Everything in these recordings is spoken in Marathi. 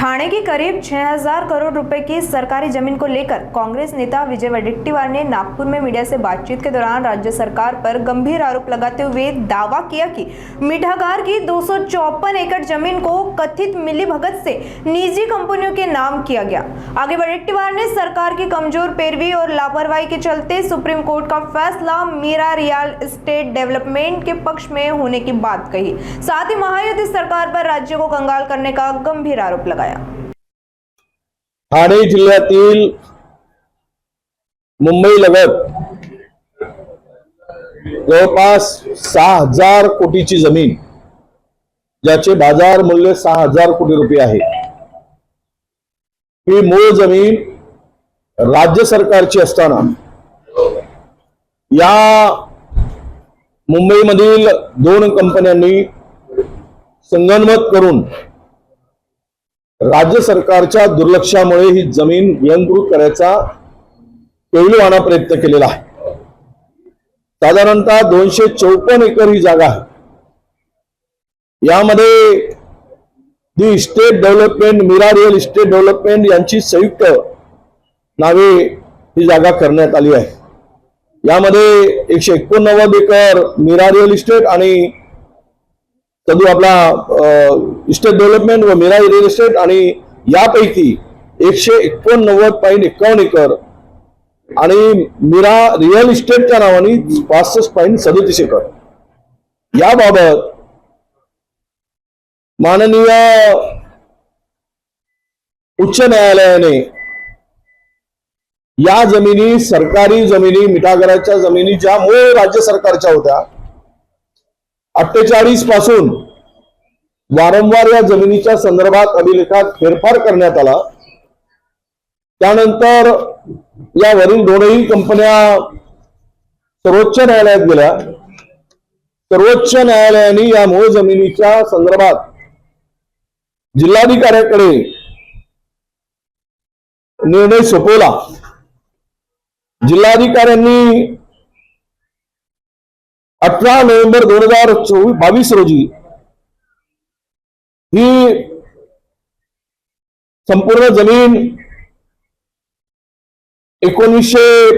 ठाणे की करीब 6000 करोड़ रुपए की सरकारी जमीन को लेकर कांग्रेस नेता विजय वडेट्टीवार ने नागपुर में मीडिया से बातचीत के दौरान राज्य सरकार पर गंभीर आरोप लगाते हुए दावा किया कि मीठागार की 254 एकड़ जमीन को कथित मिलीभगत से निजी कंपनियों के नाम किया गया। आगे वडेट्टीवार ने सरकार की कमजोर पैरवी और लापरवाही के चलते सुप्रीम कोर्ट का फैसला मीरा रियल एस्टेट डेवलपमेंट के पक्ष में होने की बात कही। साथ ही महायुति सरकार पर राज्य को कंगाल करने का गंभीर आरोप लगाया। ठाणे जिल्ह्यातील मुंबई लगत जवळपास 6000 कोटीची जमीन, ज्याचे बाजार मूल्य 6000 कोटी रुपये आहे, ही मूळ जमीन राज्य सरकारची असताना या मुंबईमधील 2 कंपन्यांनी संगनमत करून राज्य सरकारच्या दुर्लक्षामुळे ही जमीन गिळंकृत करायचा पैलवाना प्रयत्न केलेला आहे। साधारणतः 254 एकर ही जागा आहे। यामध्ये the estate development, Meera real estate development यांची संयुक्त नावे ही जागा करण्यात आली आहे। यामध्ये 189 एकर मीरा रियल इस्टेट आणि तदू आपला इस्टेट डेव्हलपमेंट व मीरा रियल इस्टेट, आणि यापैकी 189.51 एकर आणि मीरा रियल इस्टेटच्या नावाने 65.37 एकर। याबाबत माननीय उच्च न्यायालयाने या जमिनी, सरकारी जमिनी, मिठागराच्या जमिनी ज्या मूळ राज्य सरकारच्या होत्या, 48 पासून वारंवार या जमिनीच्या संदर्भात अभिलेखात फेरफार करण्यात आला। त्यानंतर यावरील 2ही कंपन्या सर्वोच्च न्यायालयात गेल्या। सर्वोच्च न्यायालयाने या मूळ जमिनीच्या संदर्भात जिल्हाधिकाऱ्याकडे निर्णय सोपवला। जिल्हाधिकाऱ्यांनी 18 नोव्हेंबर 2022 रोजी ही संपूर्ण जमीन 1900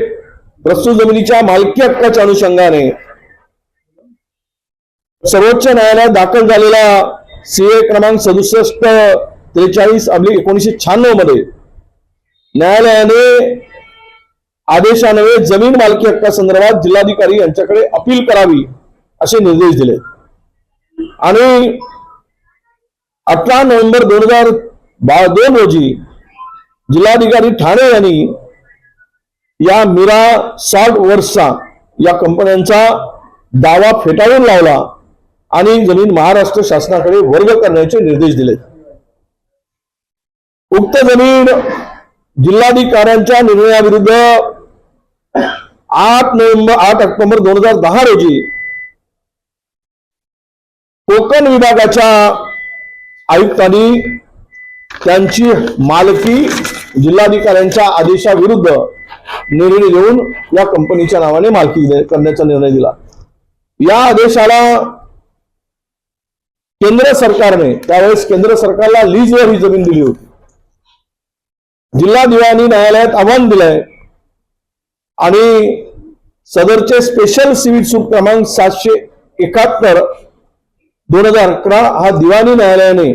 प्रस्तुत जमिनीच्या मालकी हक्काच्या अनुषंगाने सर्वोच्च न्यायालयात दाखल झालेला सीए क्रमांक 6743/1996 मध्ये न्यायालयाने आदेशान्वये जमीन मालकी हक्कासंदर्भात जिल्हाधिकारी यांच्याकडे अपील करावी असे निर्देश दिले। आणि 18 नोव्हेंबर 2022 रोजी जिल्हाधिकारी ठाणे यांनी या मीरा सॉल्ट वर्क्सचा या कंपन्यांचा दावा फेटाळून लावला आणि जमीन महाराष्ट्र शासनाकडे वर्ग करण्याचे निर्देश दिले। उक्त जमीन जिल्हाधिकाऱ्यांच्या निर्णयाविरुद्ध 8 ऑक्टोबर 2010 रोजी कोकण विभागाच्या आयुक्तांनी त्यांची मालकी जिल्हाधिकाऱ्यांच्या आदेशाविरुद्ध निर्णय देऊन या कंपनीच्या नावाने मालकी करण्याचा निर्णय दिला। या आदेशाला केंद्र सरकारने, त्यावेळेस केंद्र सरकारला लीजवर ही जमीन दिली होती। जिल्हा दिवाणी न्यायालयात आव्हान दिलंय आणि सदरचे स्पेशल सिव्हिल सूट क्रमांक 771/2011 हा दिवाणी न्यायालयाने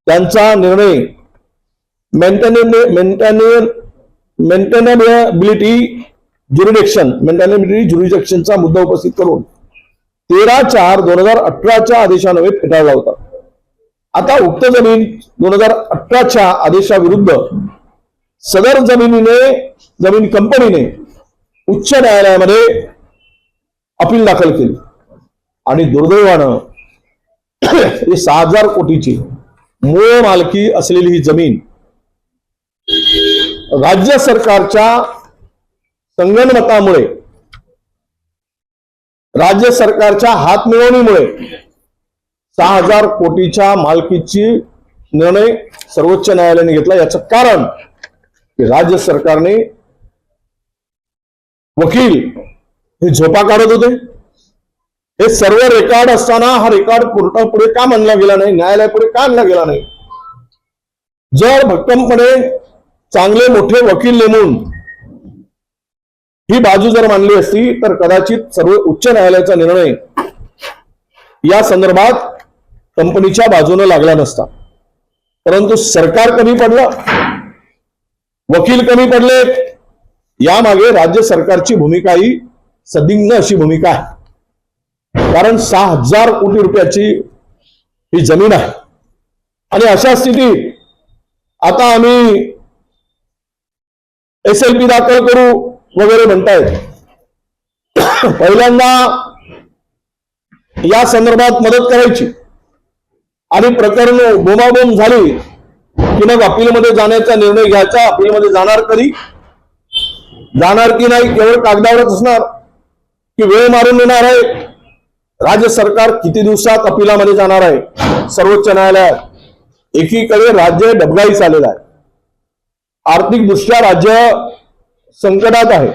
त्यांचा निर्णय मेंटेनॅबिलिटी ज्युरिडिक्शनचा मुद्दा उपस्थित करून 13/4/2018 आदेशान्वये फेटाळला होता। आता उक्त जमीन 2018 आदेशाविरुद्ध सदर जमीन कंपनीने उच्च न्यायालयामध्ये अपील दाखल केली आणि दुर्दैवानं 6000 कोटीची मूळ मालकी असलेली ही जमीन राज्य सरकारच्या संगनमतामुळे, राज्य सरकारच्या हातमिळवणीमुळे 6000 कोटीच्या मालकीची निर्णय सर्वोच्च न्यायालयाने घेतला। याचं कारण राज्य सरकारने वकील हे झोपा काढत होते। हे सर्व रेकॉर्ड असताना हा रेकॉर्ड कोर्टापुढे का मांडला गेला नाही, न्यायालयापुढे का आणला गेला नाही, जर भक्कमपणे चांगले मोठे वकील नेमून ही बाजू जर मांडली असती तर कदाचित सर्व उच्च न्यायालयाचा निर्णय या संदर्भात कंपनीच्या बाजूने लागला नसता. परंतु सरकार कमी पडलं, वकील कमी पडले, यामागे राज्य सरकारची भूमिका ही सदिग्ध अशी भूमिका आहे. कारण 6,000 कोटी रुपयाची ही जमीन आहे आणि अशा स्थितीत आता आम्ही SLP दाखल करू वगैरे म्हणतायत. पहिल्यांदा या संदर्भात मदत करायची आणि प्रकरण बोंबाबोंब झाली की मग अपीलमध्ये जाण्याचा निर्णय घ्यायचा. अपीलमध्ये जाणार कधी, जाणार की नाही केवळ कागदावरच असणार की वेळ मारून येणार आहे. राज्य सरकार किती दिवसात अपीलामध्ये जाणार आहे सर्वोच्च न्यायालयात. एकीकडे राज्य डबघाईस आलेला आहे, आर्थिकदृष्ट्या राज्य संकटात आहे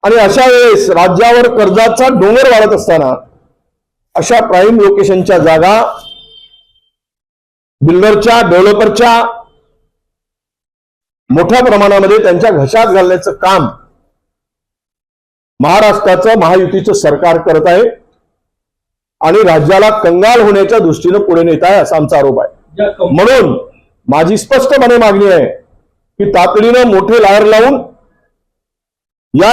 आणि अशा वेळेस राज्यावर कर्जाचा डोंगर वाढत असताना अशा प्राईम लोकेशनच्या जागा बिल्डरच्या, डेव्हलपरच्या मोठ्या प्रमाणामध्ये त्यांच्या घशात घालण्याचं काम महाराष्ट्राचं महायुतीचं सरकार करत आहे आणि राज्याला कंगाल होण्याच्या दृष्टीने पुढे नेत आहे असा आमचा आरोप आहे. म्हणून माझी स्पष्टपणे मागणी आहे की तातडीनं मोठे लायर लावून या